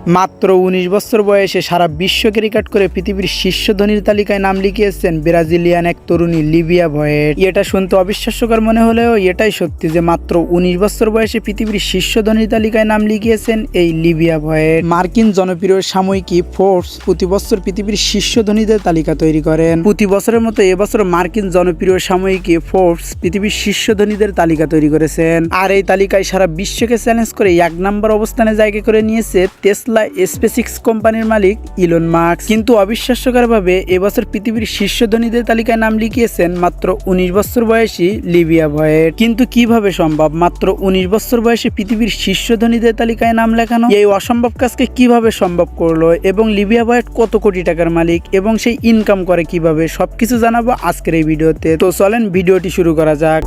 মাত্র ১৯ বছর বয়সে সারা বিশ্বকে রেকর্ড করে পৃথিবীর শীর্ষ ধনীর তালিকায় নাম লিখিয়েছেন ব্রাজিলিয়ান এক তরুণী লিবিয়া ভয়েট। এটা শুনতে অবিশ্বাস্যকর মনে হলেও এটাই সত্যি যে মাত্র ১৯ বছর বয়সে পৃথিবীর শীর্ষ ধনীর তালিকায় নাম লিখিয়েছেন এই লিবিয়া ভয়েট। মার্কিন জনপ্রিয় সাময়িকী ফোর্বস প্রতি বছর পৃথিবীর শীর্ষ ধনীদের তালিকা তৈরি করেন। প্রতি বছরের মতো এবছর মার্কিন জনপ্রিয় সাময়িকী ফোর্বস পৃথিবীর শীর্ষ ধনীদের তালিকা তৈরি করেছেন। আর এই তালিকায় সারা বিশ্বকে চ্যালেঞ্জ করে ১ নম্বর অবস্থানে জায়গা করে নিয়েছে টেসলা স্পেসএক্স কোম্পানির মালিক ইলন মাস্ক। কিন্তু অবিশ্বাস্যকরভাবে এবছর পৃথিবীর শীর্ষ ধনীদের তালিকায় নাম লিখিয়েছেন মাত্র ১৯ বছর বয়সী লিবিয়া ভয়েট। কিন্তু কিভাবে সম্ভব মাত্র ১৯ বছর বয়সে পৃথিবীর শীর্ষ ধনীদের তালিকায় নাম লেখানো? এই অসম্ভব কাজকে কিভাবে সম্ভব করলো এবং লিবিয়া ভয়েট কত কোটি টাকার মালিক এবং সেই ইনকাম করে কিভাবে, সবকিছু জানাবো আজকের এই ভিডিওতে। তো চলেন ভিডিওটি শুরু করা যাক।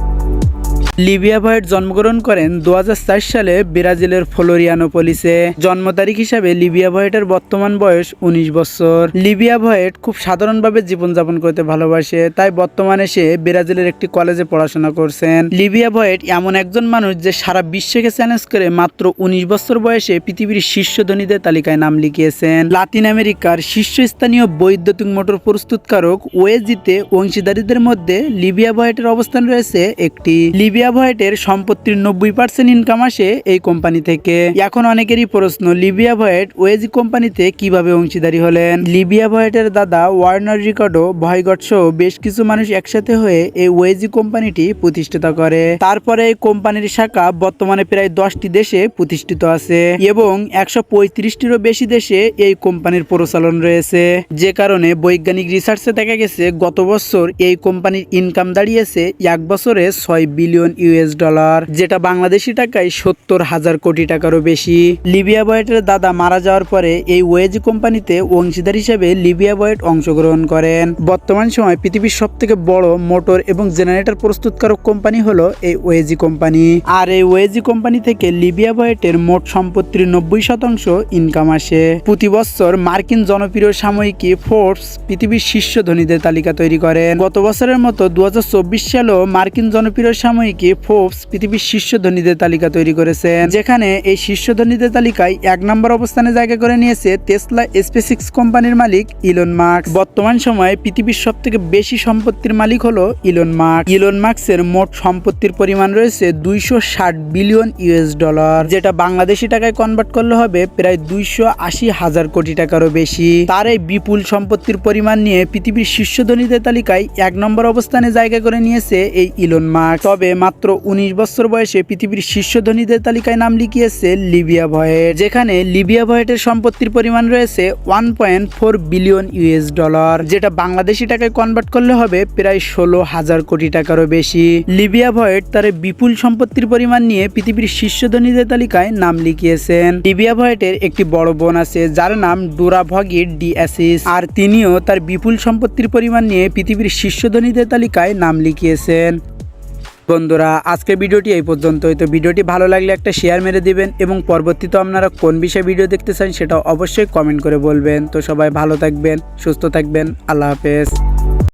লিবিয়া ভয়েট জন্মগ্রহণ করেন ২০০৪ সালে ব্রাজিলের ফ্লোরিয়ানোপোলিসে। জন্ম তারিখ হিসাবে লিবিয়া ভয়েটের বর্তমান বয়স ১৯ বছর। লিবিয়া ভয়েট খুব সাধারণভাবে জীবনযাপন করতে ভালোবাসে, তাই বর্তমানে সে ব্রাজিলের একটি কলেজে পড়াশোনা করছেন। লিবিয়া ভয়েট এমন একজন মানুষ যে সারা বিশ্বকে চ্যালেঞ্জ করে মাত্র ১৯ বছর বয়সে পৃথিবীর শীর্ষ ধনীদের তালিকায় নাম লিখিয়েছেন। লাতিন আমেরিকার শীর্ষস্থানীয় বৈদ্যুতিক মোটর প্রস্তুতকারক ওয়েজিতে অংশীদারীদের মধ্যে লিবিয়া ভয়েটের অবস্থান রয়েছে একটি। লিবিয়া ভয়েটের সম্পত্তির ৯০% ইনকাম আসে এই কোম্পানি থেকে। এখন অনেকেরই প্রশ্ন, লিবিয়া ভয়েট ওয়েজি কোম্পানিতে কিভাবে অংশীদারি হলেন? লিবিয়া ভয়েটের দাদা ওয়ার্নার রিকার্ডো ভয়গট সহ বেশ কিছু মানুষ একসাথে হয়ে এই ওয়েজি কোম্পানিটি প্রতিষ্ঠিত করে। তারপরে এই কোম্পানির শাখা বর্তমানে প্রায় ১০টি দেশে প্রতিষ্ঠিত আছে এবং ১৩৫টিরও বেশি দেশে এই কোম্পানির প্রচলন রয়েছে। যে কারণে বৈজ্ঞানিক রিসার্চে দেখা গেছে গত বছর এই কোম্পানির ইনকাম দাঁড়িয়েছে ১ বছরে ৬ বিলিয়ন US ডলার, যেটা বাংলাদেশি টাকায় ৭০,০০০ কোটি টাকারও বেশি। লিবিয়া ভয়েটের দাদা মারা যাওয়ার পরে এই ওয়েজি কোম্পানিতে অংশীদার হিসেবে লিবিয়া ভয়েট অংশগ্রহণ করেন। বর্তমান সময় পৃথিবীর সবথেকে বড় মোটর এবং জেনারেটর প্রস্তুতকারক কোম্পানি হলো এই ওয়েজি কোম্পানি। আর এই ওয়েজি কোম্পানি থেকে লিবিয়া ভয়েটের মোট সম্পত্তির ৯০% ইনকাম আসে। প্রতি বছর মার্কিন জনপ্রিয় সাময়িকী ফোর্বস পৃথিবীর শীর্ষ ধনীদের তালিকা তৈরি করেন। গত বছরের মতো ২০২৪ সালেও মার্কিন জনপ্রিয় সাময়িকী ফোর্বস পৃথিবীর শীর্ষ ধনীদের তালিকা তৈরি করেছেন, যেখানে এই শীর্ষ ধনীদের তালিকায় ১ নম্বর অবস্থানে জায়গা করে নিয়েছে টেসলা স্পেসএক্স কোম্পানির মালিক ইলন মাস্ক। বর্তমান সময়ে পৃথিবীর সবথেকে বেশি সম্পত্তির মালিক হলো ইলন মাস্ক। ইলন মাস্কের মোট সম্পত্তির পরিমাণ রয়েছে ২৬০ বিলিয়ন US ডলার, যেটা বাংলাদেশি টাকায় কনভার্ট করলে হবে প্রায় ২৮০,০০০ কোটি টাকারও বেশি। তার এই বিপুল সম্পত্তির পরিমাণ নিয়ে পৃথিবীর শীর্ষ ধনীদের তালিকায় ১ নম্বর অবস্থানে জায়গা করে নিয়েছে এই ইলন মাস্ক। তবে মাত্র ১৯ বছর বয়সে পৃথিবীর শীর্ষ ধনীদের তালিকায় নাম লিখিয়েছে লিবিয়া ভয়েট, যেখানে লিবিয়া ভয়েটের সম্পত্তির পরিমাণ রয়েছে ১.৪ বিলিয়ন US ডলার, যেটা বাংলাদেশি টাকায় কনভার্ট করলে হবে প্রায় ১৬,০০০ কোটি টাকারও বেশি। লিবিয়া ভয়েট তার বিপুল সম্পত্তির পরিমাণ নিয়ে পৃথিবীর শীর্ষ ধনীদের তালিকায় নাম লিখিয়েছেন। লিবিয়া ভয়েটের একটি বড় বোন আছে যার নাম ডোরা ভগিট ডি অ্যাসিস, আর তিনিও তার বিপুল সম্পত্তির পরিমাণ নিয়ে পৃথিবীর শীর্ষ ধনীদের তালিকায় নাম লিখিয়েছেন। বন্ধুরা, আজকের ভিডিওটি এই পর্যন্তই। তো ভিডিওটি ভালো লাগলে একটা শেয়ার মেরে দিবেন এবং পরবর্তীতে আপনারা কোন বিষয়ে ভিডিও দেখতে চান সেটা অবশ্যই কমেন্ট করে বলবেন। তো সবাই ভালো থাকবেন, সুস্থ থাকবেন, আল্লাহ হাফেজ।